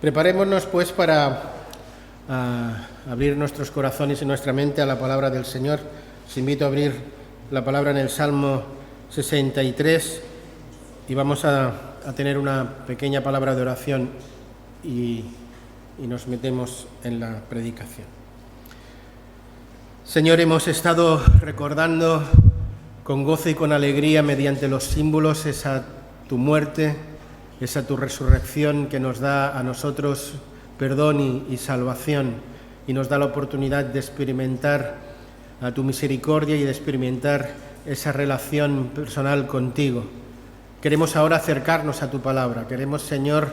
Preparémonos pues para abrir nuestros corazones y nuestra mente a la palabra del Señor. Os invito a abrir la palabra en el Salmo 63 y vamos a tener una pequeña palabra de oración y nos metemos en la predicación. Señor, hemos estado recordando con gozo y con alegría mediante los símbolos esa tu muerte, esa tu resurrección que nos da a nosotros perdón y salvación y nos da la oportunidad de experimentar a tu misericordia y de experimentar esa relación personal contigo. Queremos ahora acercarnos a tu palabra, queremos, Señor,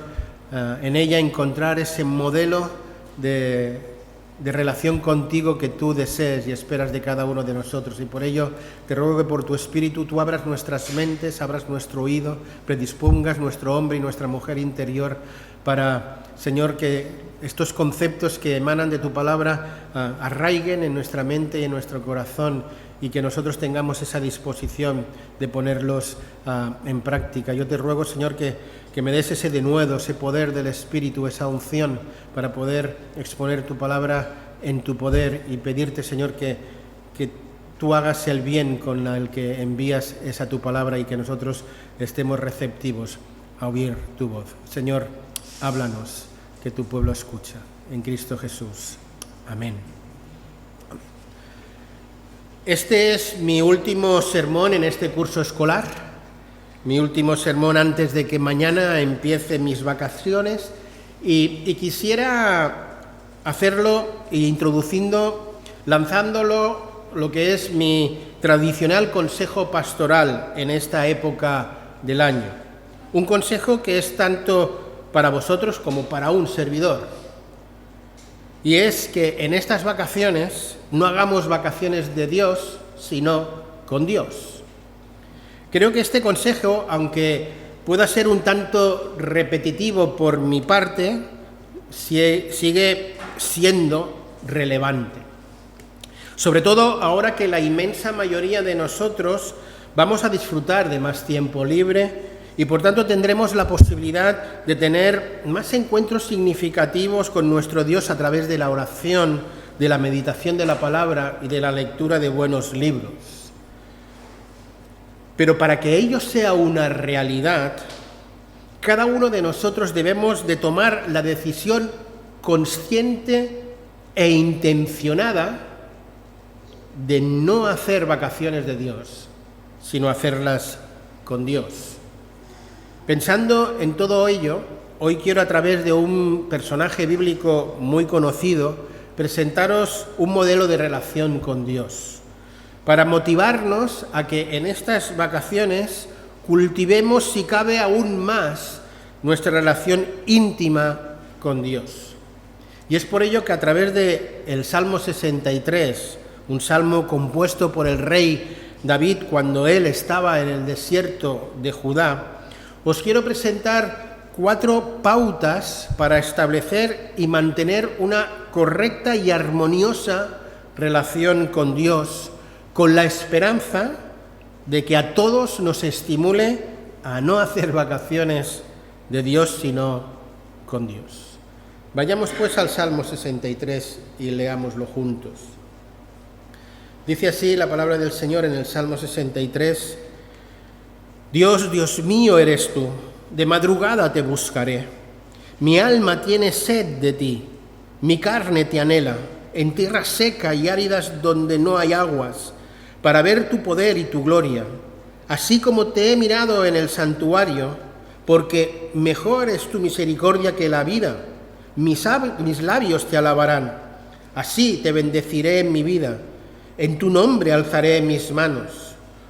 en ella encontrar ese modelo de relación contigo que tú desees y esperas de cada uno de nosotros. Y por ello te ruego que por tu Espíritu tú abras nuestras mentes, abras nuestro oído, predispongas nuestro hombre y nuestra mujer interior para, Señor, que estos conceptos que emanan de tu palabra arraiguen en nuestra mente y en nuestro corazón y que nosotros tengamos esa disposición de ponerlos en práctica. Yo te ruego, Señor, que me des ese denuedo, ese poder del Espíritu, esa unción para poder exponer tu palabra en tu poder y pedirte, Señor, que tú hagas el bien con el que envías esa tu palabra y que nosotros estemos receptivos a oír tu voz. Señor, háblanos, que tu pueblo escucha. En Cristo Jesús. Amén. Este es mi último sermón en este curso escolar, mi último sermón antes de que mañana empiece mis vacaciones y quisiera hacerlo lanzándolo lo que es mi tradicional consejo pastoral en esta época del año. Un consejo que es tanto para vosotros como para un servidor. Y es que en estas vacaciones no hagamos vacaciones de Dios, sino con Dios. Creo que este consejo, aunque pueda ser un tanto repetitivo por mi parte, sigue siendo relevante. Sobre todo ahora que la inmensa mayoría de nosotros vamos a disfrutar de más tiempo libre y por tanto tendremos la posibilidad de tener más encuentros significativos con nuestro Dios a través de la oración, de la meditación de la palabra y de la lectura de buenos libros. Pero para que ello sea una realidad, cada uno de nosotros debemos de tomar la decisión consciente e intencionada de no hacer vacaciones de Dios, sino hacerlas con Dios. Pensando en todo ello, hoy quiero, a través de un personaje bíblico muy conocido, presentaros un modelo de relación con Dios, para motivarnos a que en estas vacaciones cultivemos, si cabe aún más, nuestra relación íntima con Dios. Y es por ello que a través del Salmo 63, un salmo compuesto por el rey David cuando él estaba en el desierto de Judá, os quiero presentar 4 pautas para establecer y mantener una correcta y armoniosa relación con Dios, con la esperanza de que a todos nos estimule a no hacer vacaciones de Dios, sino con Dios. Vayamos pues al Salmo 63 y leámoslo juntos. Dice así la palabra del Señor en el Salmo 63: Dios, Dios mío eres tú, de madrugada te buscaré. Mi alma tiene sed de ti, mi carne te anhela, en tierra seca y áridas donde no hay aguas, para ver tu poder y tu gloria, así como te he mirado en el santuario, porque mejor es tu misericordia que la vida. Mis labios te alabarán, así te bendeciré en mi vida, en tu nombre alzaré mis manos.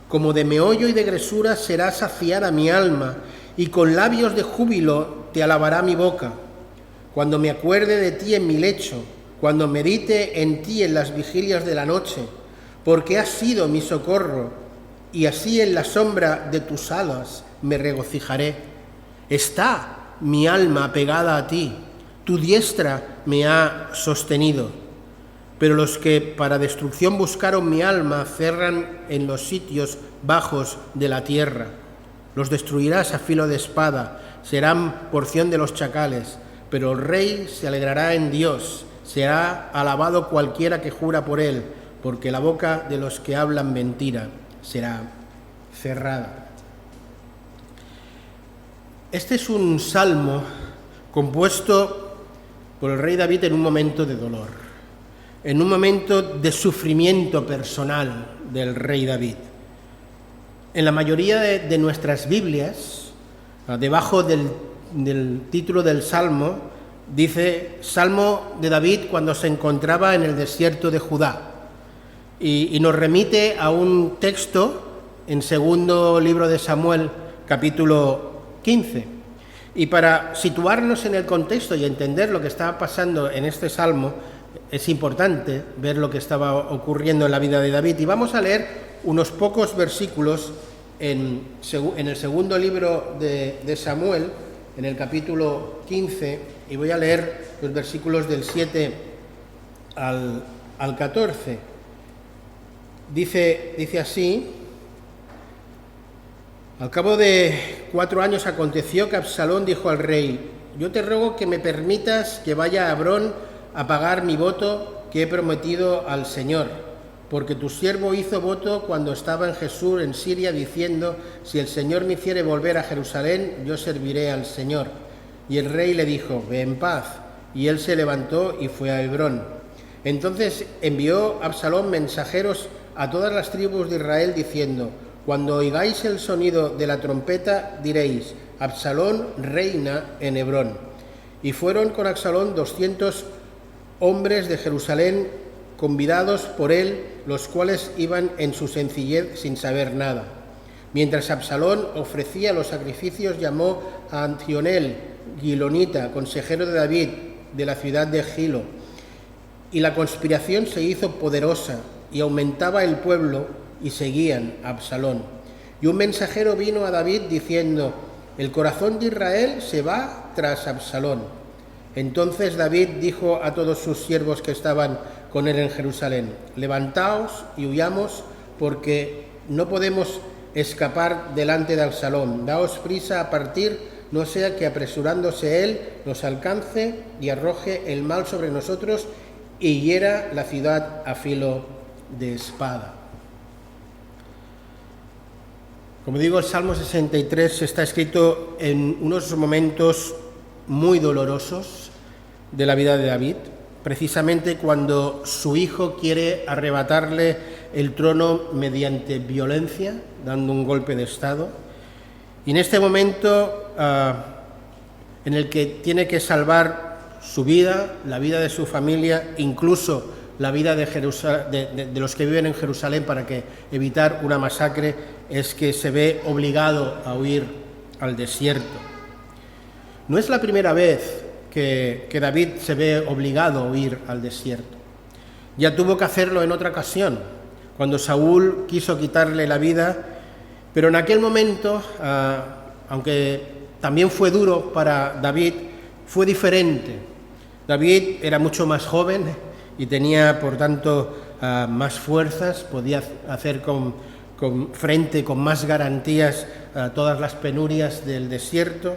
Como de meollo y de gresura será saciada mi alma, y con labios de júbilo te alabará mi boca. Cuando me acuerde de ti en mi lecho, cuando medite en ti en las vigilias de la noche, porque has sido mi socorro, y así en la sombra de tus alas me regocijaré. Está mi alma pegada a ti, tu diestra me ha sostenido. Pero los que para destrucción buscaron mi alma cerran en los sitios bajos de la tierra. Los destruirás a filo de espada, serán porción de los chacales, pero el rey se alegrará en Dios, será alabado cualquiera que jura por él, porque la boca de los que hablan mentira será cerrada. Este es un salmo compuesto por el rey David en un momento de dolor, en un momento de sufrimiento personal del rey David. En la mayoría de nuestras Biblias, debajo del título del salmo, dice Salmo de David cuando se encontraba en el desierto de Judá, y nos remite a un texto en segundo libro de Samuel, capítulo 15. Y para situarnos en el contexto y entender lo que estaba pasando en este salmo, es importante ver lo que estaba ocurriendo en la vida de David. Y vamos a leer unos pocos versículos en el segundo libro de Samuel, en el capítulo 15, y voy a leer los versículos del 7 al 14. Dice así: al cabo de 4 años aconteció que Absalón dijo al rey: yo te ruego que me permitas que vaya a Hebrón a pagar mi voto que he prometido al Señor, porque tu siervo hizo voto cuando estaba en Jesús, en Siria, diciendo: si el Señor me hiciere volver a Jerusalén, yo serviré al Señor. Y el rey le dijo: ve en paz. Y él se levantó y fue a Hebrón. Entonces envió Absalón mensajeros a todas las tribus de Israel, diciendo: cuando oigáis el sonido de la trompeta, diréis: Absalón reina en Hebrón. Y fueron con Absalón 200 hombres de Jerusalén, convidados por él, los cuales iban en su sencillez sin saber nada. Mientras Absalón ofrecía los sacrificios, llamó a Antionel, Gilonita, consejero de David, de la ciudad de Gilo. Y la conspiración se hizo poderosa, y aumentaba el pueblo, y seguían a Absalón. Y un mensajero vino a David diciendo: el corazón de Israel se va tras Absalón. Entonces David dijo a todos sus siervos que estaban con él en Jerusalén: levantaos y huyamos, porque no podemos escapar delante de Absalón. Daos prisa a partir, no sea que apresurándose él nos alcance y arroje el mal sobre nosotros y hiera la ciudad a filo de espada. Como digo, el Salmo 63 está escrito en unos momentos muy dolorosos de la vida de David, precisamente cuando su hijo quiere arrebatarle el trono mediante violencia, dando un golpe de estado. Y en este momento en el que tiene que salvar su vida, la vida de su familia, incluso la vida de los que viven en Jerusalén para evitar una masacre, es que se ve obligado a huir al desierto. No es la primera vez que David se ve obligado a huir al desierto. Ya tuvo que hacerlo en otra ocasión, cuando Saúl quiso quitarle la vida, pero en aquel momento, aunque también fue duro para David, fue diferente. David era mucho más joven y tenía, por tanto, más fuerzas, podía hacer frente con más garantías a todas las penurias del desierto.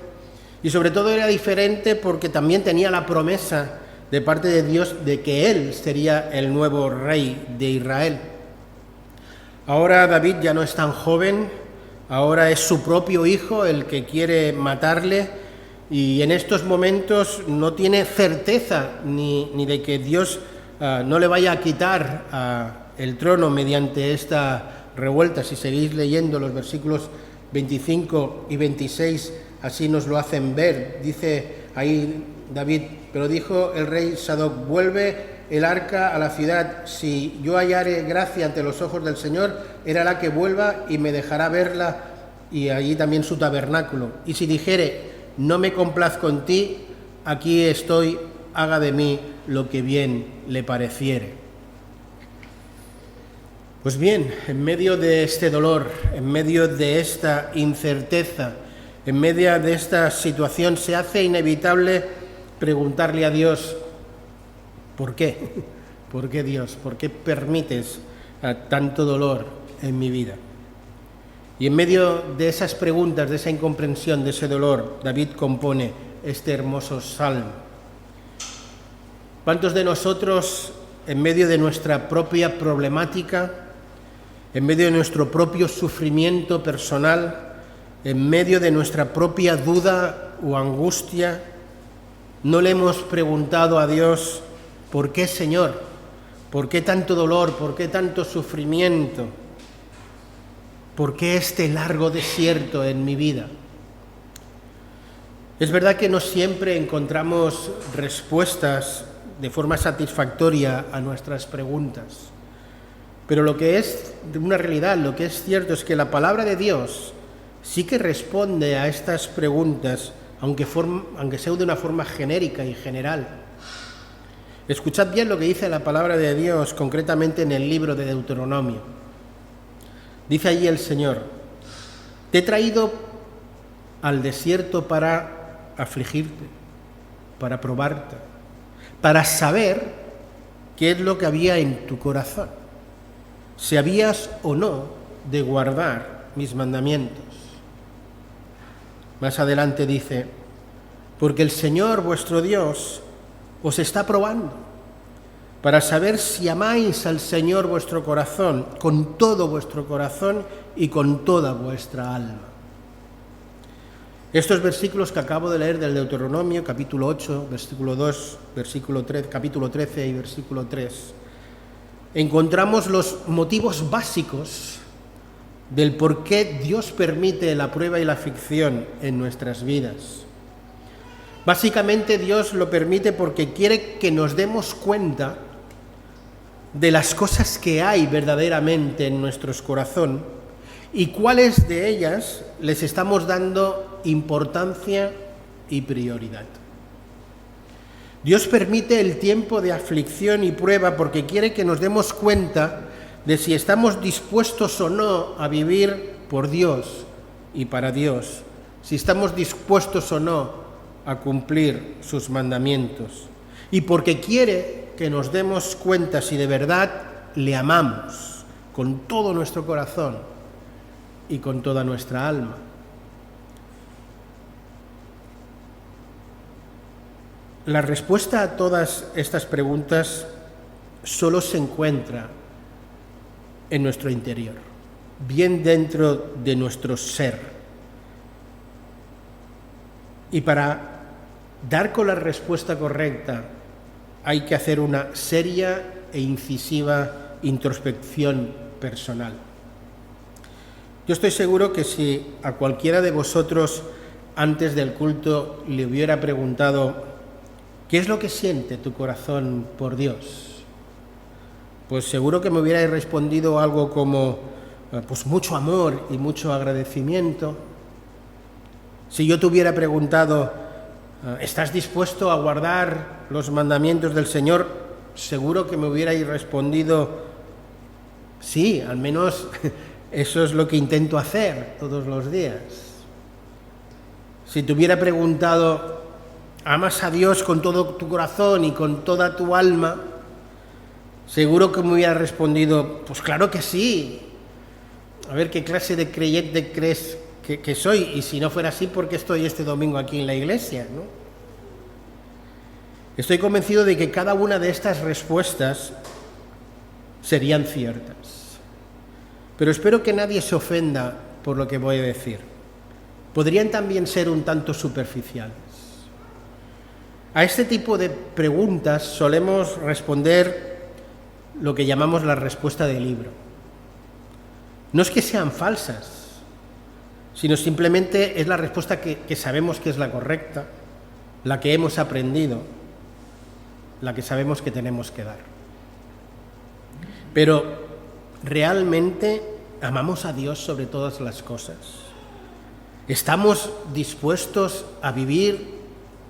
Y sobre todo era diferente porque también tenía la promesa de parte de Dios de que él sería el nuevo rey de Israel. Ahora David ya no es tan joven, ahora es su propio hijo el que quiere matarle, y en estos momentos no tiene certeza ni de que Dios no le vaya a quitar el trono mediante esta revuelta. Si seguís leyendo los versículos 25 y 26, así nos lo hacen ver. Dice ahí David: pero dijo el rey Sadoc: vuelve el arca a la ciudad, si yo hallare gracia ante los ojos del Señor, era la que vuelva y me dejará verla, y allí también su tabernáculo. Y si dijere: no me complazco en ti, aquí estoy, haga de mí lo que bien le pareciere. Pues bien, en medio de este dolor, en medio de esta incerteza, en medio de esta situación, se hace inevitable preguntarle a Dios: ¿por qué? ¿Por qué, Dios? ¿Por qué permites tanto dolor en mi vida? Y en medio de esas preguntas, de esa incomprensión, de ese dolor, David compone este hermoso salmo. ¿Cuántos de nosotros, en medio de nuestra propia problemática, en medio de nuestro propio sufrimiento personal, en medio de nuestra propia duda o angustia, no le hemos preguntado a Dios, ¿por qué, Señor? ¿Por qué tanto dolor? ¿Por qué tanto sufrimiento? ¿Por qué este largo desierto en mi vida? Es verdad que no siempre encontramos respuestas de forma satisfactoria a nuestras preguntas, pero lo que es una realidad, lo que es cierto es que la palabra de Dios sí que responde a estas preguntas, aunque sea de una forma genérica y general. Escuchad bien lo que dice la palabra de Dios, concretamente en el libro de Deuteronomio. Dice allí el Señor: te he traído al desierto para afligirte, para probarte, para saber qué es lo que había en tu corazón, si habías o no de guardar mis mandamientos. Más adelante dice: porque el Señor vuestro Dios os está probando para saber si amáis al Señor vuestro corazón, con todo vuestro corazón y con toda vuestra alma. Estos versículos que acabo de leer del Deuteronomio, capítulo 8, versículo 2, versículo 3, capítulo 13 y versículo 3, encontramos los motivos básicos del por qué Dios permite la prueba y la aflicción en nuestras vidas. Básicamente Dios lo permite porque quiere que nos demos cuenta de las cosas que hay verdaderamente en nuestro corazón y cuáles de ellas les estamos dando importancia y prioridad. Dios permite el tiempo de aflicción y prueba porque quiere que nos demos cuenta de si estamos dispuestos o no a vivir por Dios y para Dios, si estamos dispuestos o no a cumplir sus mandamientos, y porque quiere que nos demos cuenta si de verdad le amamos con todo nuestro corazón y con toda nuestra alma. La respuesta a todas estas preguntas solo se encuentra en nuestro interior, bien dentro de nuestro ser. Y para dar con la respuesta correcta hay que hacer una seria e incisiva introspección personal. Yo estoy seguro que si a cualquiera de vosotros antes del culto le hubiera preguntado ¿qué es lo que siente tu corazón por Dios?, pues seguro que me hubierais respondido algo como pues mucho amor y mucho agradecimiento. Si yo te hubiera preguntado ¿estás dispuesto a guardar los mandamientos del Señor?, seguro que me hubierais respondido sí, al menos eso es lo que intento hacer todos los días. Si te hubiera preguntado ¿amas a Dios con todo tu corazón y con toda tu alma?, seguro que me hubiera respondido pues claro que sí. A ver qué clase de creyente crees que soy, y si no fuera así, ¿por qué estoy este domingo aquí en la iglesia?, ¿no? Estoy convencido de que cada una de estas respuestas serían ciertas, pero espero que nadie se ofenda por lo que voy a decir. Podrían también ser un tanto superficiales. A este tipo de preguntas solemos responder lo que llamamos la respuesta de libro. No es que sean falsas, sino simplemente es la respuesta que sabemos que es la correcta, la que hemos aprendido, la que sabemos que tenemos que dar. Pero, ¿realmente amamos a Dios sobre todas las cosas? ¿Estamos dispuestos a vivir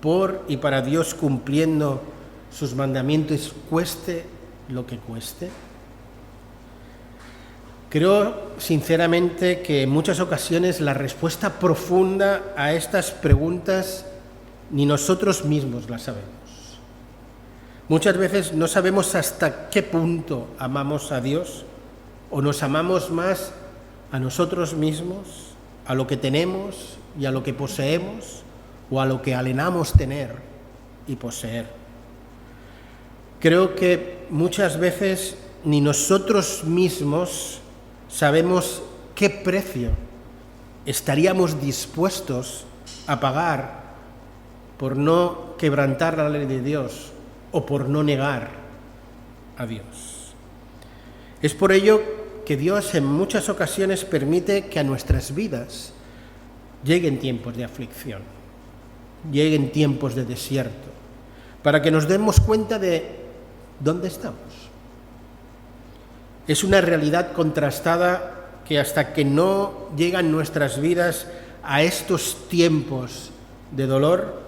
por y para Dios cumpliendo sus mandamientos, cueste lo que cueste? Creo sinceramente que en muchas ocasiones la respuesta profunda a estas preguntas ni nosotros mismos la sabemos. Muchas veces no sabemos hasta qué punto amamos a Dios o nos amamos más a nosotros mismos, a lo que tenemos y a lo que poseemos o a lo que anhelamos tener y poseer. Creo que muchas veces ni nosotros mismos sabemos qué precio estaríamos dispuestos a pagar por no quebrantar la ley de Dios o por no negar a Dios. Es por ello que Dios en muchas ocasiones permite que a nuestras vidas lleguen tiempos de aflicción, lleguen tiempos de desierto, para que nos demos cuenta de dónde estamos. Es una realidad contrastada que hasta que no llegan nuestras vidas a estos tiempos de dolor,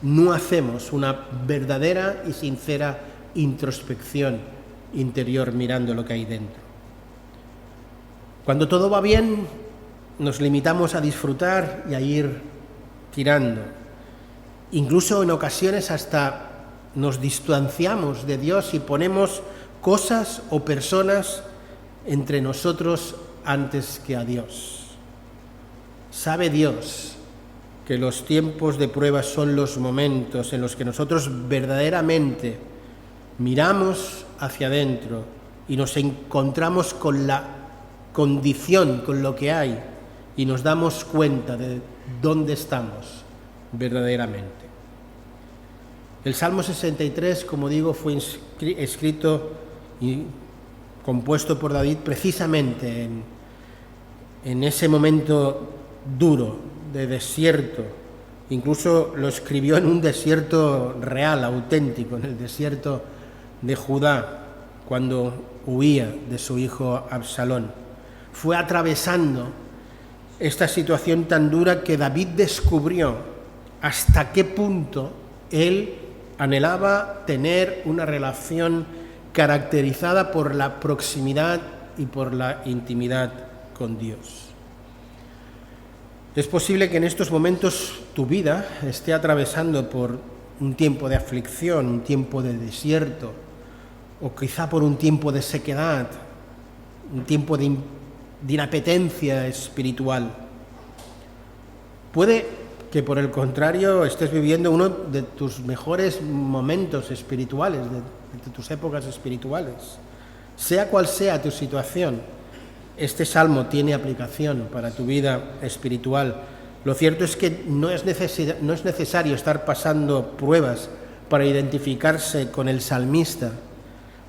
no hacemos una verdadera y sincera introspección interior mirando lo que hay dentro. Cuando todo va bien, nos limitamos a disfrutar y a ir tirando. Incluso en ocasiones hasta nos distanciamos de Dios y ponemos cosas o personas entre nosotros antes que a Dios. Sabe Dios que los tiempos de prueba son los momentos en los que nosotros verdaderamente miramos hacia adentro y nos encontramos con la condición, con lo que hay, y nos damos cuenta de dónde estamos verdaderamente. El Salmo 63, como digo, fue escrito y compuesto por David precisamente en ese momento duro de desierto. Incluso lo escribió en un desierto real, auténtico, en el desierto de Judá, cuando huía de su hijo Absalón. Fue atravesando esta situación tan dura que David descubrió hasta qué punto él anhelaba tener una relación caracterizada por la proximidad y por la intimidad con Dios. Es posible que en estos momentos tu vida esté atravesando por un tiempo de aflicción, un tiempo de desierto, o quizá por un tiempo de sequedad, un tiempo de inapetencia espiritual. Puede que por el contrario estés viviendo uno de tus mejores momentos espirituales, de tus épocas espirituales. Sea cual sea tu situación, este salmo tiene aplicación para tu vida espiritual. Lo cierto es que no es necesario estar pasando pruebas para identificarse con el salmista,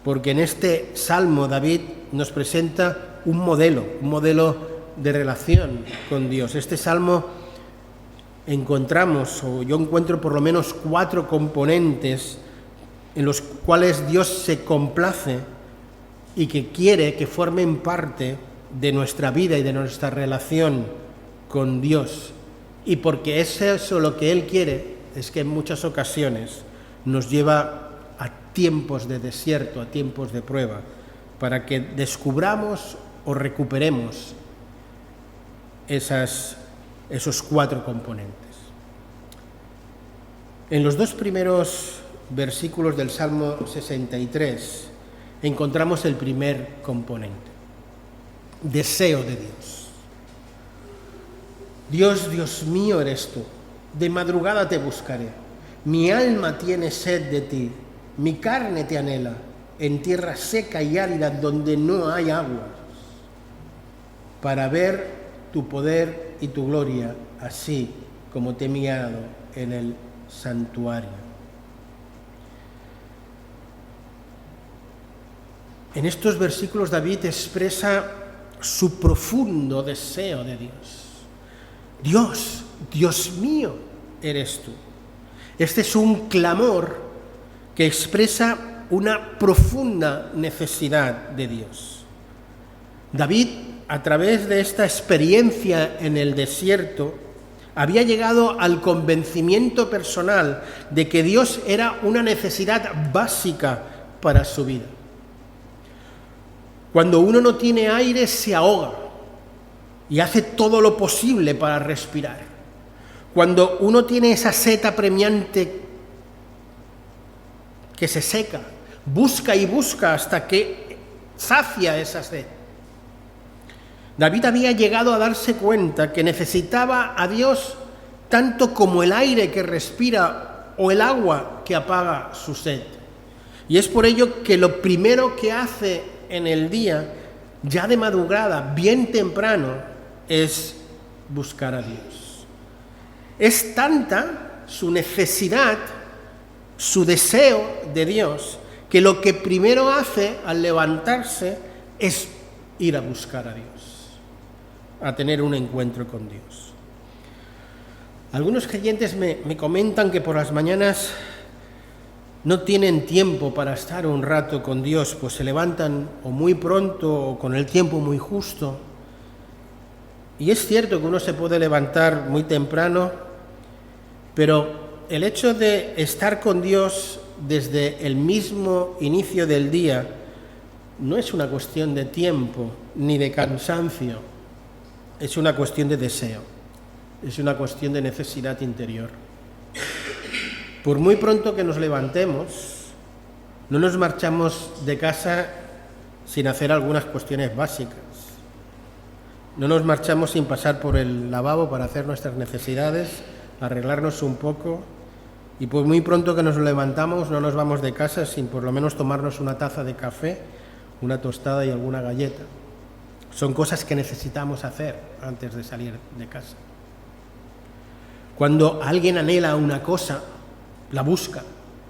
porque en este salmo David nos presenta un modelo de relación con Dios. Este salmo yo encuentro por lo menos 4 componentes en los cuales Dios se complace y que quiere que formen parte de nuestra vida y de nuestra relación con Dios. Y porque es eso lo que Él quiere, es que en muchas ocasiones nos lleva a tiempos de desierto, a tiempos de prueba, para que descubramos o recuperemos esos 4 componentes. En los 2 primeros versículos del Salmo 63 encontramos el primer componente: deseo de Dios. Dios, Dios mío eres tú, de madrugada te buscaré. Mi alma tiene sed de ti, mi carne te anhela, en tierra seca y árida donde no hay aguas, para ver tu poder y tu gloria, así como te he mirado en el santuario. En estos versículos David expresa su profundo deseo de Dios. Dios, Dios mío, eres tú. Este es un clamor que expresa una profunda necesidad de Dios. David, a través de esta experiencia en el desierto, había llegado al convencimiento personal de que Dios era una necesidad básica para su vida. Cuando uno no tiene aire, se ahoga y hace todo lo posible para respirar. Cuando uno tiene esa sed apremiante que se seca, busca y busca hasta que sacia esa sed. David había llegado a darse cuenta que necesitaba a Dios tanto como el aire que respira o el agua que apaga su sed. Y es por ello que lo primero que hace en el día, ya de madrugada, bien temprano, es buscar a Dios. Es tanta su necesidad, su deseo de Dios, que lo que primero hace al levantarse es ir a buscar a Dios, a tener un encuentro con Dios. Algunos creyentes me comentan que por las mañanas no tienen tiempo para estar un rato con Dios, pues se levantan o muy pronto o con el tiempo muy justo. Y es cierto que uno se puede levantar muy temprano, pero el hecho de estar con Dios desde el mismo inicio del día no es una cuestión de tiempo ni de cansancio, es una cuestión de deseo, es una cuestión de necesidad interior. Por muy pronto que nos levantemos, no nos marchamos de casa sin hacer algunas cuestiones básicas. No nos marchamos sin pasar por el lavabo para hacer nuestras necesidades, arreglarnos un poco, y por muy pronto que nos levantamos no nos vamos de casa sin por lo menos tomarnos una taza de café, una tostada y alguna galleta. Son cosas que necesitamos hacer antes de salir de casa. Cuando alguien anhela una cosa, la busca,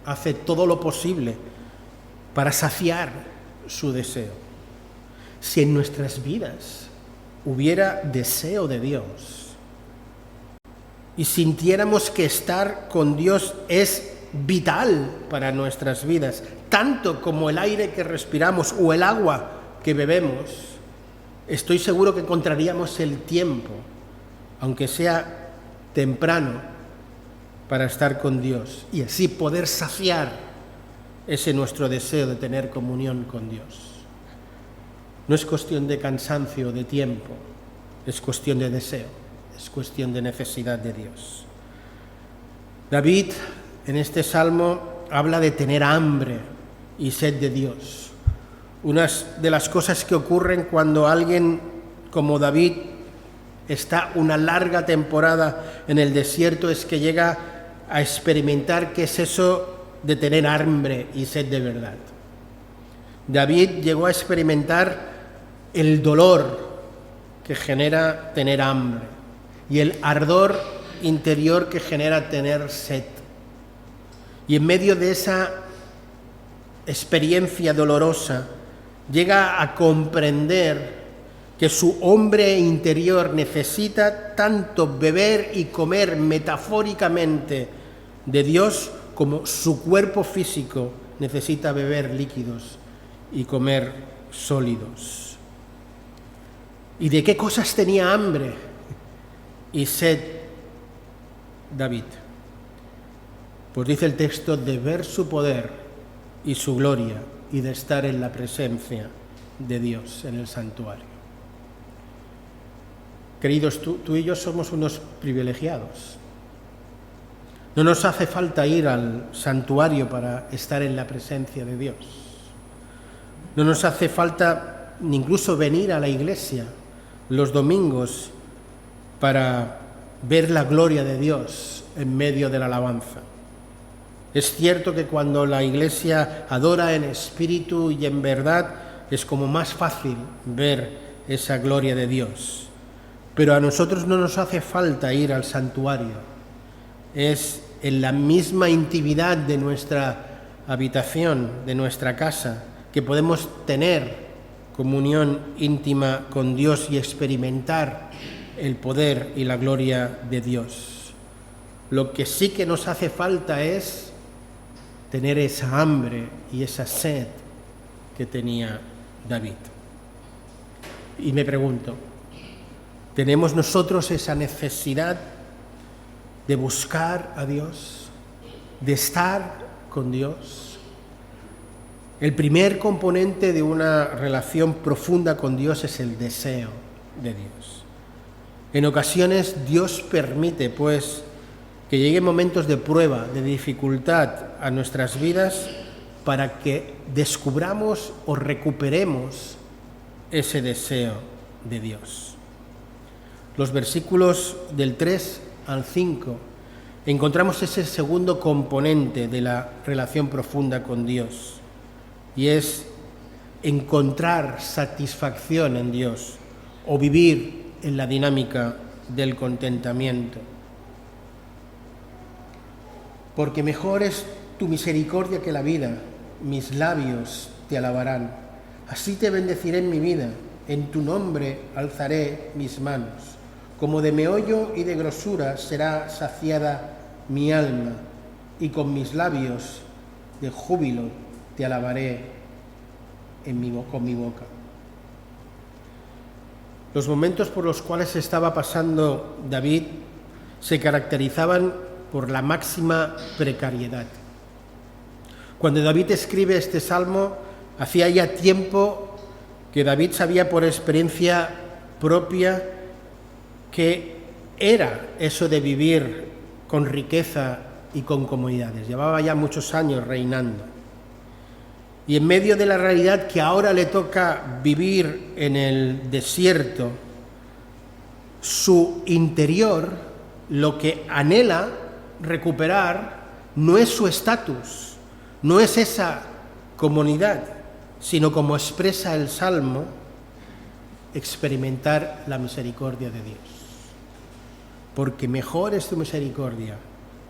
hace todo lo posible para saciar su deseo. Si en nuestras vidas hubiera deseo de Dios y sintiéramos que estar con Dios es vital para nuestras vidas, tanto como el aire que respiramos o el agua que bebemos, estoy seguro que encontraríamos el tiempo, aunque sea temprano, para estar con Dios y así poder saciar ese nuestro deseo de tener comunión con Dios. No es cuestión de cansancio o de tiempo, es cuestión de deseo, es cuestión de necesidad de Dios. David en este salmo habla de tener hambre y sed de Dios. Una de las cosas que ocurren cuando alguien como David está una larga temporada en el desierto es que llega a experimentar qué es eso de tener hambre y sed de verdad. David llegó a experimentar el dolor que genera tener hambre y el ardor interior que genera tener sed. Y en medio de esa experiencia dolorosa llega a comprender que su hombre interior necesita tanto beber y comer metafóricamente de Dios como su cuerpo físico necesita beber líquidos y comer sólidos. ¿Y de qué cosas tenía hambre y sed David? Pues dice el texto, de ver su poder y su gloria y de estar en la presencia de Dios en el santuario. Queridos, tú y yo somos unos privilegiados. No nos hace falta ir al santuario para estar en la presencia de Dios. No nos hace falta ni incluso venir a la iglesia los domingos para ver la gloria de Dios en medio de la alabanza. Es cierto que cuando la iglesia adora en espíritu y en verdad es como más fácil ver esa gloria de Dios. Pero a nosotros no nos hace falta ir al santuario. Es en la misma intimidad de nuestra habitación, de nuestra casa, que podemos tener comunión íntima con Dios y experimentar el poder y la gloria de Dios. Lo que sí que nos hace falta es tener esa hambre y esa sed que tenía David. Y me pregunto, ¿tenemos nosotros esa necesidad de buscar a Dios, de estar con Dios? El primer componente de una relación profunda con Dios es el deseo de Dios. En ocasiones Dios permite, pues, que lleguen momentos de prueba, de dificultad a nuestras vidas para que descubramos o recuperemos ese deseo de Dios. Los versículos del 3 al 5 encontramos ese segundo componente de la relación profunda con Dios. y es encontrar satisfacción en Dios o vivir en la dinámica del contentamiento. Porque mejor es tu misericordia que la vida, mis labios te alabarán. Así te bendeciré en mi vida, en tu nombre alzaré mis manos. Como de meollo y de grosura será saciada mi alma, y con mis labios de júbilo te alabaré con mi boca. Los momentos por los cuales estaba pasando David se caracterizaban por la máxima precariedad. Cuando David escribe este salmo, hacía ya tiempo que David sabía por experiencia propia que era eso de vivir con riqueza y con comodidades. Llevaba ya muchos años reinando. Y en medio de la realidad que ahora le toca vivir en el desierto, su interior, lo que anhela recuperar, no es su estatus, no es esa comunidad, sino como expresa el Salmo, experimentar la misericordia de Dios. Porque mejor es tu misericordia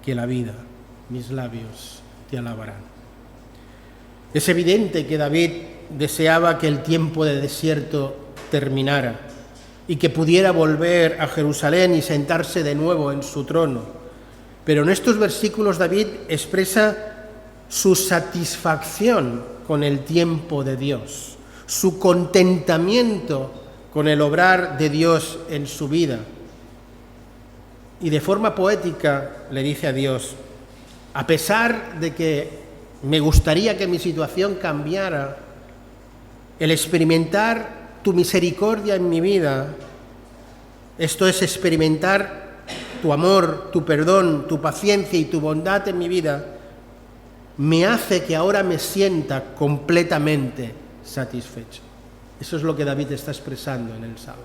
que la vida, mis labios te alabarán. Es evidente que David deseaba que el tiempo de desierto terminara y que pudiera volver a Jerusalén y sentarse de nuevo en su trono. Pero en estos versículos David expresa su satisfacción con el tiempo de Dios, su contentamiento con el obrar de Dios en su vida. Y de forma poética le dice a Dios: a pesar de que me gustaría que mi situación cambiara, el experimentar tu misericordia en mi vida, esto es experimentar tu amor, tu perdón, tu paciencia y tu bondad en mi vida, me hace que ahora me sienta completamente satisfecho. Eso es lo que David está expresando en el Salmo.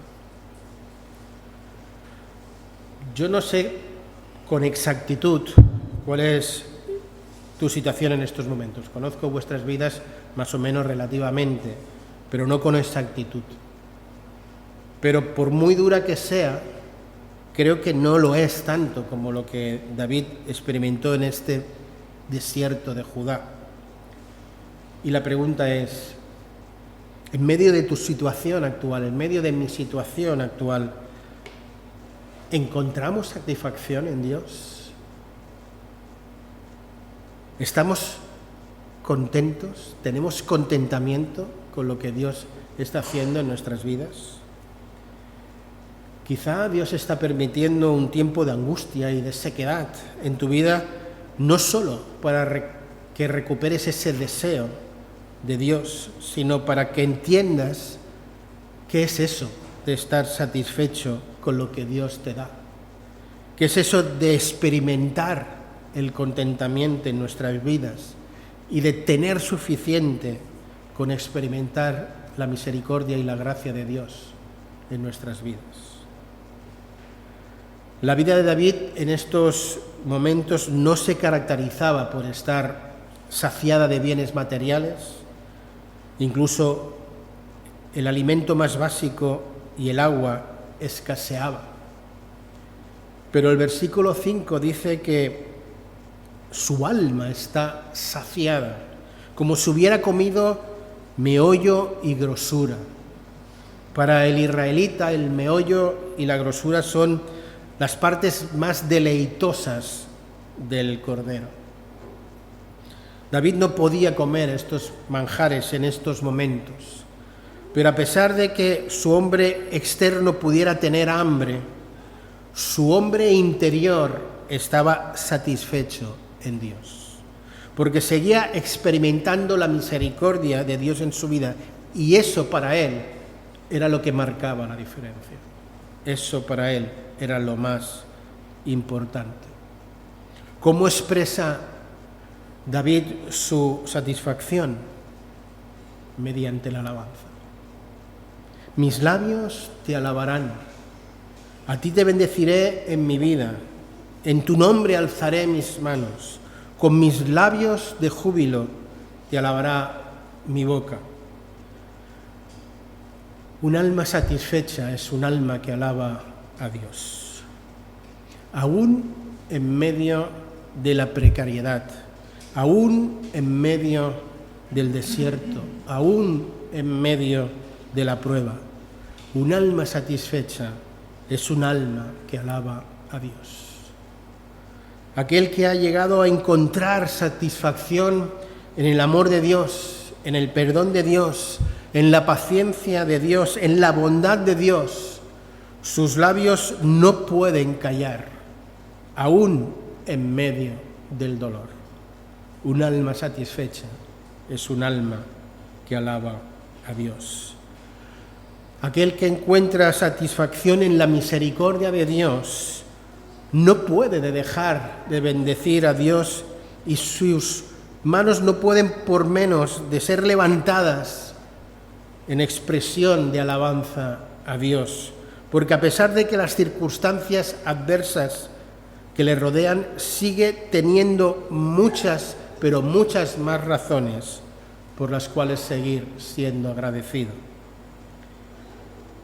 Yo no sé con exactitud cuál es tu situación en estos momentos. Conozco vuestras vidas más o menos relativamente, pero no con exactitud. Pero por muy dura que sea, creo que no lo es tanto como lo que David experimentó en este desierto de Judá. Y la pregunta es, en medio de tu situación actual, en medio de mi situación actual, ¿encontramos satisfacción en Dios? ¿Estamos contentos? ¿Tenemos contentamiento con lo que Dios está haciendo en nuestras vidas? Quizá Dios está permitiendo un tiempo de angustia y de sequedad en tu vida, no solo para que recuperes ese deseo de Dios, sino para que entiendas qué es eso de estar satisfecho con lo que Dios te da, qué es eso de experimentar el contentamiento en nuestras vidas y de tener suficiente con experimentar la misericordia y la gracia de Dios en nuestras vidas. La vida de David en estos momentos no se caracterizaba por estar saciada de bienes materiales, incluso el alimento más básico y el agua escaseaba. Pero el versículo 5 dice que su alma está saciada, como si hubiera comido meollo y grosura. Para el israelita, el meollo y la grosura son las partes más deleitosas del cordero. David no podía comer estos manjares en estos momentos, pero a pesar de que su hombre externo pudiera tener hambre, su hombre interior estaba satisfecho en Dios, porque seguía experimentando la misericordia de Dios en su vida, y eso para él era lo que marcaba la diferencia. Eso para él era lo más importante. ¿Cómo expresa David su satisfacción? Mediante la alabanza. Mis labios te alabarán. A ti te bendeciré en mi vida. En tu nombre alzaré mis manos. Con mis labios de júbilo te alabará mi boca. Un alma satisfecha es un alma que alaba a Dios, aún en medio de la precariedad, aún en medio del desierto, aún en medio de la prueba. Un alma satisfecha es un alma que alaba a Dios. Aquel que ha llegado a encontrar satisfacción en el amor de Dios, en el perdón de Dios, en la paciencia de Dios, en la bondad de Dios, sus labios no pueden callar, aún en medio del dolor. Un alma satisfecha es un alma que alaba a Dios. Aquel que encuentra satisfacción en la misericordia de Dios no puede dejar de bendecir a Dios y sus manos no pueden por menos de ser levantadas en expresión de alabanza a Dios, porque a pesar de que las circunstancias adversas que le rodean, sigue teniendo muchas, pero muchas más razones por las cuales seguir siendo agradecido.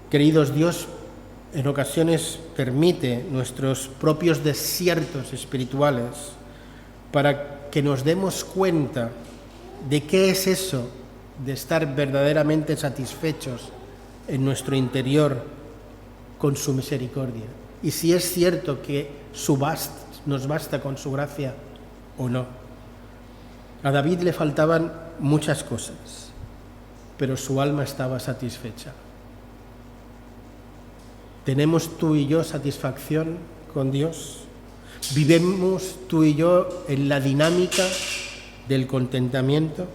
Queridos, Dios en ocasiones permite nuestros propios desiertos espirituales para que nos demos cuenta de qué es eso de estar verdaderamente satisfechos en nuestro interior con su misericordia. Y si es cierto que nos basta con su gracia o no. A David le faltaban muchas cosas, pero su alma estaba satisfecha. ¿Tenemos tú y yo satisfacción con Dios? ¿Vivimos tú y yo en la dinámica del contentamiento?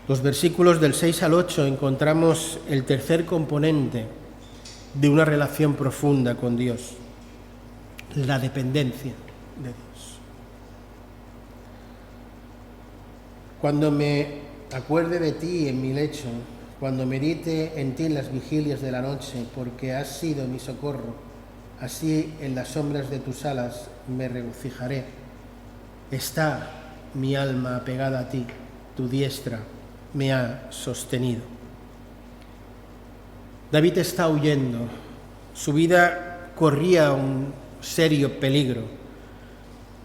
Los versículos del 6 al 8 encontramos el tercer componente de una relación profunda con Dios, la dependencia de Dios. Cuando me acuerde de ti en mi lecho, cuando medite en ti en las vigilias de la noche, porque has sido mi socorro, así en las sombras de tus alas me regocijaré. Está mi alma apegada a ti, tu diestra me ha sostenido. David está huyendo, su vida corría un serio peligro.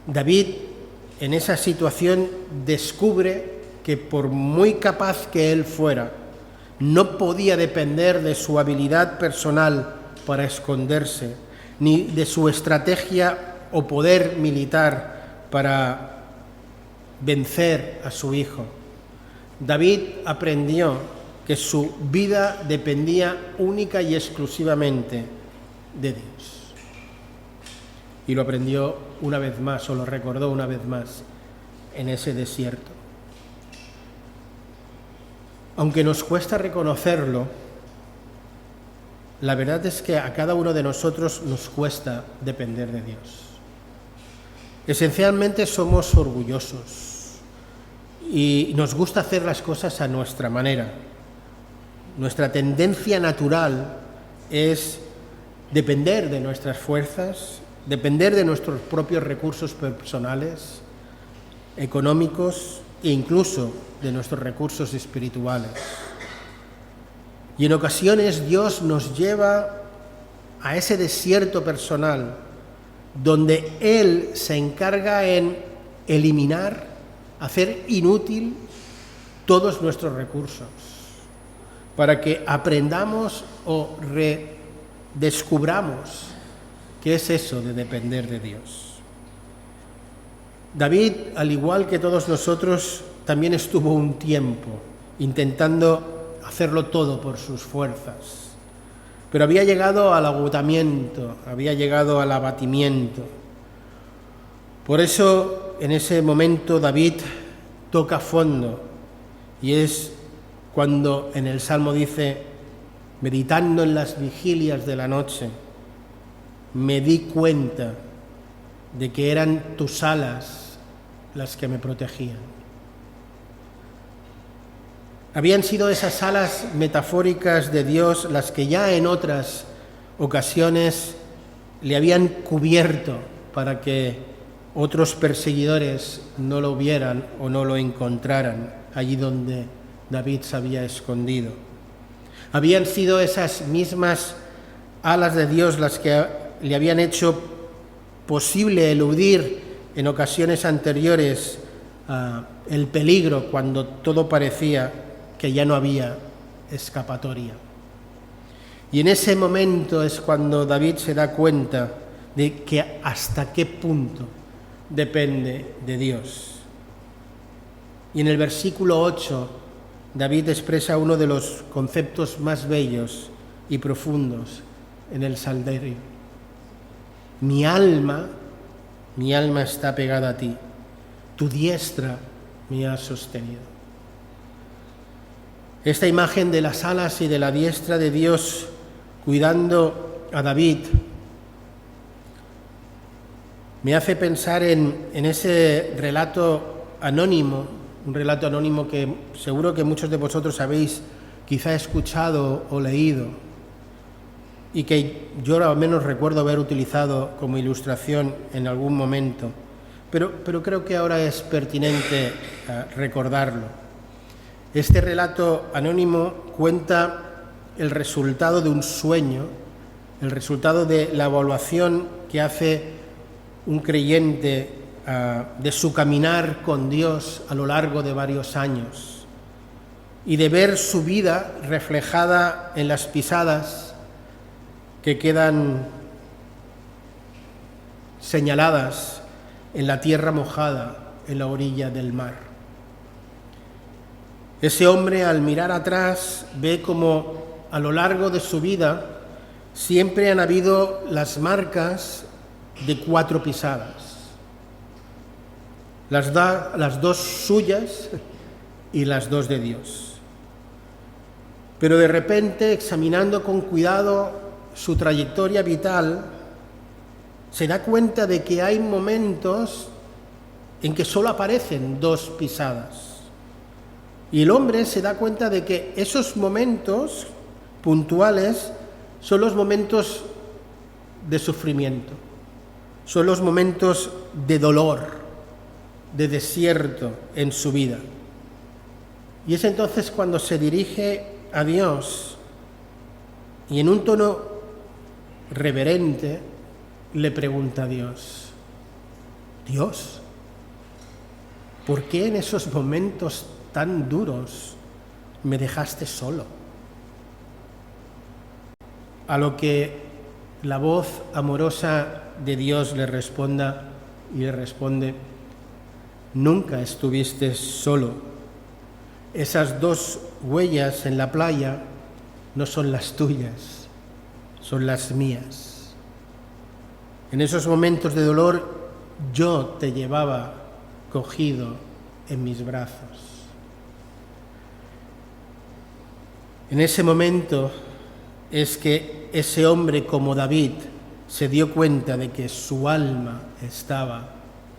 David en esa situación descubre que por muy capaz que él fuera, no podía depender de su habilidad personal para esconderse, ni de su estrategia o poder militar para vencer a su hijo. David aprendió que su vida dependía única y exclusivamente de Dios. Y lo aprendió una vez más, o lo recordó una vez más, en ese desierto. Aunque nos cuesta reconocerlo, la verdad es que a cada uno de nosotros nos cuesta depender de Dios. Esencialmente somos orgullosos y nos gusta hacer las cosas a nuestra manera. Nuestra tendencia natural es depender de nuestras fuerzas, depender de nuestros propios recursos personales, económicos e incluso de nuestros recursos espirituales. Y en ocasiones Dios nos lleva a ese desierto personal donde Él se encarga en eliminar, hacer inútil todos nuestros recursos, para que aprendamos o redescubramos qué es eso de depender de Dios. David, al igual que todos nosotros, también estuvo un tiempo intentando hacerlo todo por sus fuerzas, pero había llegado al agotamiento, había llegado al abatimiento. Por eso, en ese momento, David toca fondo, y es cuando en el Salmo dice: meditando en las vigilias de la noche, me di cuenta de que eran tus alas las que me protegían. Habían sido esas alas metafóricas de Dios las que ya en otras ocasiones le habían cubierto para que otros perseguidores no lo vieran o no lo encontraran allí donde David se había escondido. Habían sido esas mismas alas de Dios las que le habían hecho posible eludir en ocasiones anteriores el peligro cuando todo parecía que ya no había escapatoria. Y en ese momento es cuando David se da cuenta de que hasta qué punto depende de Dios. Y en el versículo 8, David expresa uno de los conceptos más bellos y profundos en el Salterio. Mi alma está pegada a ti, tu diestra me ha sostenido. Esta imagen de las alas y de la diestra de Dios cuidando a David me hace pensar en ese relato anónimo, un relato anónimo que seguro que muchos de vosotros habéis quizá escuchado o leído y que yo al menos recuerdo haber utilizado como ilustración en algún momento, pero creo que ahora es pertinente recordarlo. Este relato anónimo cuenta el resultado de un sueño, el resultado de la evaluación que hace un creyente de su caminar con Dios a lo largo de varios años y de ver su vida reflejada en las pisadas que quedan señaladas en la tierra mojada en la orilla del mar. Ese hombre, al mirar atrás, ve como a lo largo de su vida siempre han habido las marcas de 4 pisadas, las 2 suyas y las 2 de Dios. Pero de repente, examinando con cuidado su trayectoria vital, se da cuenta de que hay momentos en que solo aparecen 2 pisadas. Y el hombre se da cuenta de que esos momentos puntuales son los momentos de sufrimiento, son los momentos de dolor, de desierto en su vida. Y es entonces cuando se dirige a Dios y en un tono reverente le pregunta a Dios, Dios, ¿por qué en esos momentos tan duros me dejaste solo? A lo que la voz amorosa de Dios le responde, nunca estuviste solo. Esas 2 huellas en la playa no son las tuyas, son las mías. En esos momentos de dolor yo te llevaba cogido en mis brazos. En ese momento es que ese hombre como David se dio cuenta de que su alma estaba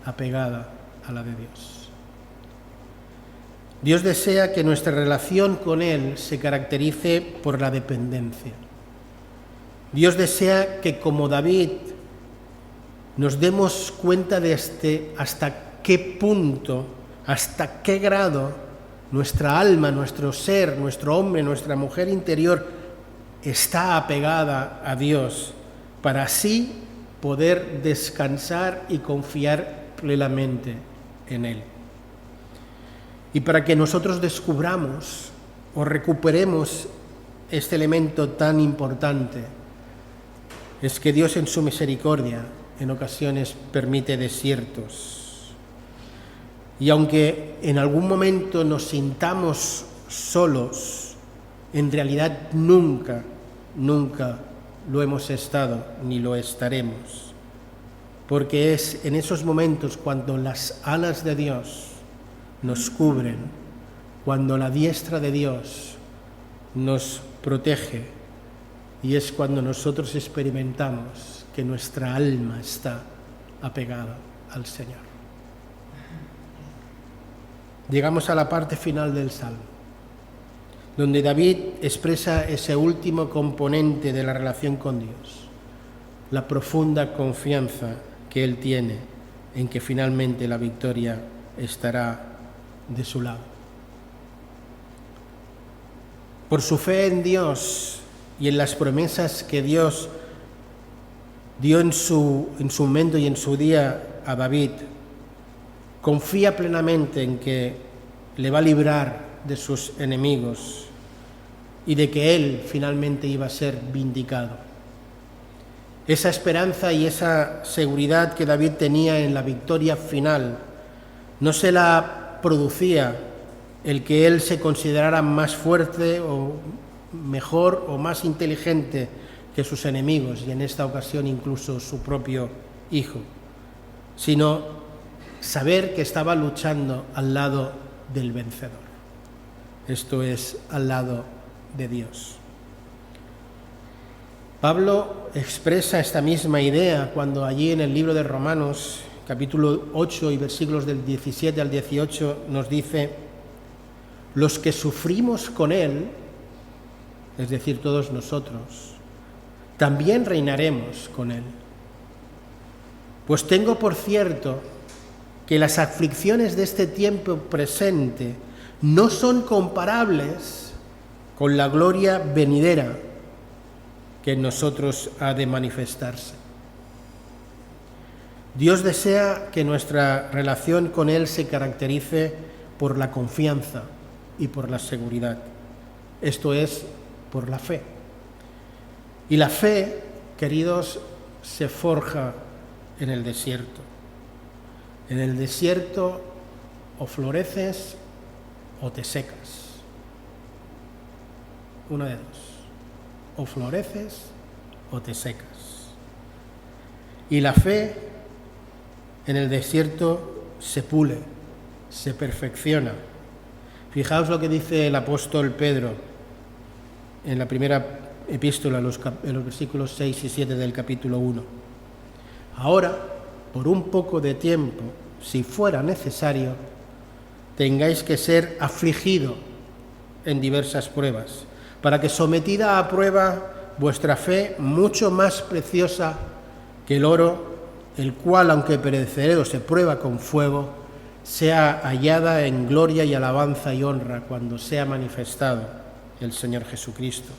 apegada a la de Dios. Dios desea que nuestra relación con Él se caracterice por la dependencia. Dios desea que como David nos demos cuenta de hasta qué punto, hasta qué grado nuestra alma, nuestro ser, nuestro hombre, nuestra mujer interior está apegada a Dios, para así poder descansar y confiar plenamente en Él. Y para que nosotros descubramos o recuperemos este elemento tan importante, es que Dios en su misericordia en ocasiones permite desiertos. Y aunque en algún momento nos sintamos solos, en realidad nunca lo hemos estado ni lo estaremos, porque es en esos momentos cuando las alas de Dios nos cubren, cuando la diestra de Dios nos protege, y es cuando nosotros experimentamos que nuestra alma está apegada al Señor. Llegamos a la parte final del Salmo, donde David expresa ese último componente de la relación con Dios, la profunda confianza que él tiene en que finalmente la victoria estará de su lado. Por su fe en Dios y en las promesas que Dios dio en su momento y en su día a David, confía plenamente en que le va a librar de sus enemigos y de que él finalmente iba a ser vindicado. Esa esperanza y esa seguridad que David tenía en la victoria final no se la producía el que él se considerara más fuerte o mejor o más inteligente que sus enemigos, y en esta ocasión incluso su propio hijo, sino saber que estaba luchando al lado del vencedor. Esto es, al lado de Dios. Pablo expresa esta misma idea cuando allí en el libro de Romanos, capítulo 8 y versículos del 17 al 18, nos dice: los que sufrimos con él, es decir, todos nosotros, también reinaremos con él. Pues tengo por cierto que las aflicciones de este tiempo presente no son comparables con la gloria venidera que en nosotros ha de manifestarse. Dios desea que nuestra relación con Él se caracterice por la confianza y por la seguridad. Esto es, por la fe. Y la fe, queridos, se forja en el desierto. En el desierto o floreces o te secas. Una de dos. O floreces o te secas. Y la fe en el desierto se pule, se perfecciona. Fijaos lo que dice el apóstol Pedro en la primera epístola, en los versículos 6 y 7 del capítulo 1. Ahora, por un poco de tiempo, si fuera necesario, tengáis que ser afligido en diversas pruebas, para que sometida a prueba vuestra fe, mucho más preciosa que el oro, el cual, aunque perecedero, se prueba con fuego, sea hallada en gloria y alabanza y honra cuando sea manifestado el Señor Jesucristo.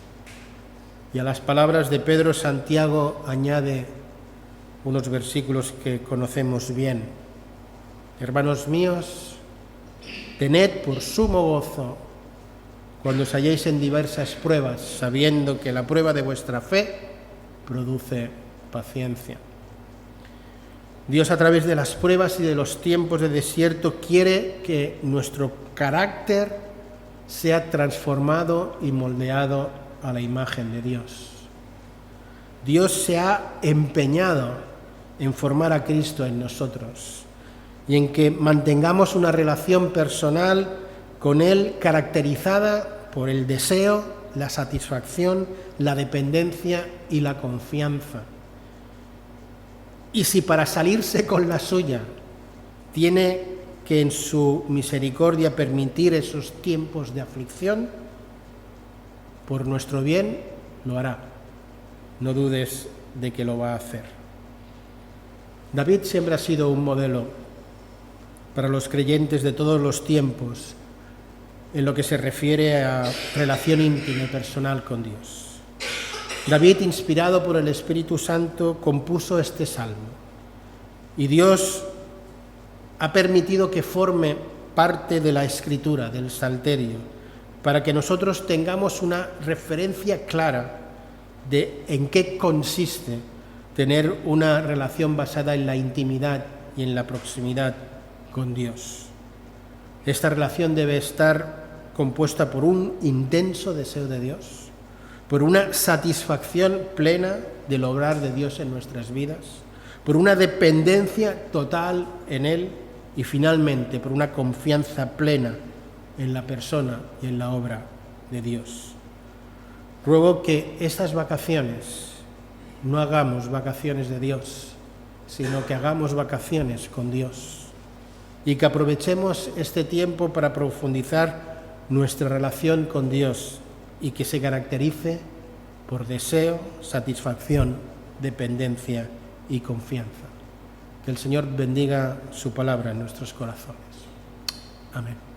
Y a las palabras de Pedro, Santiago añade unos versículos que conocemos bien. Hermanos míos, tened por sumo gozo cuando os halléis en diversas pruebas, sabiendo que la prueba de vuestra fe produce paciencia. Dios, a través de las pruebas y de los tiempos de desierto, quiere que nuestro carácter sea transformado y moldeado a la imagen de Dios. Dios se ha empeñado en formar a Cristo en nosotros y en que mantengamos una relación personal con Él caracterizada por el deseo, la satisfacción, la dependencia y la confianza. Y si para salirse con la suya tiene que en su misericordia permitir esos tiempos de aflicción, por nuestro bien lo hará. No dudes de que lo va a hacer. David siempre ha sido un modelo para los creyentes de todos los tiempos en lo que se refiere a relación íntima y personal con Dios. David, inspirado por el Espíritu Santo, compuso este salmo y Dios ha permitido que forme parte de la escritura, del Salterio, para que nosotros tengamos una referencia clara de en qué consiste tener una relación basada en la intimidad y en la proximidad con Dios. Esta relación debe estar compuesta por un intenso deseo de Dios, por una satisfacción plena del obrar de Dios en nuestras vidas, por una dependencia total en Él y finalmente por una confianza plena en la persona y en la obra de Dios. Ruego que estas vacaciones no hagamos vacaciones de Dios, sino que hagamos vacaciones con Dios y que aprovechemos este tiempo para profundizar nuestra relación con Dios y que se caracterice por deseo, satisfacción, dependencia y confianza. Que el Señor bendiga su palabra en nuestros corazones. Amén.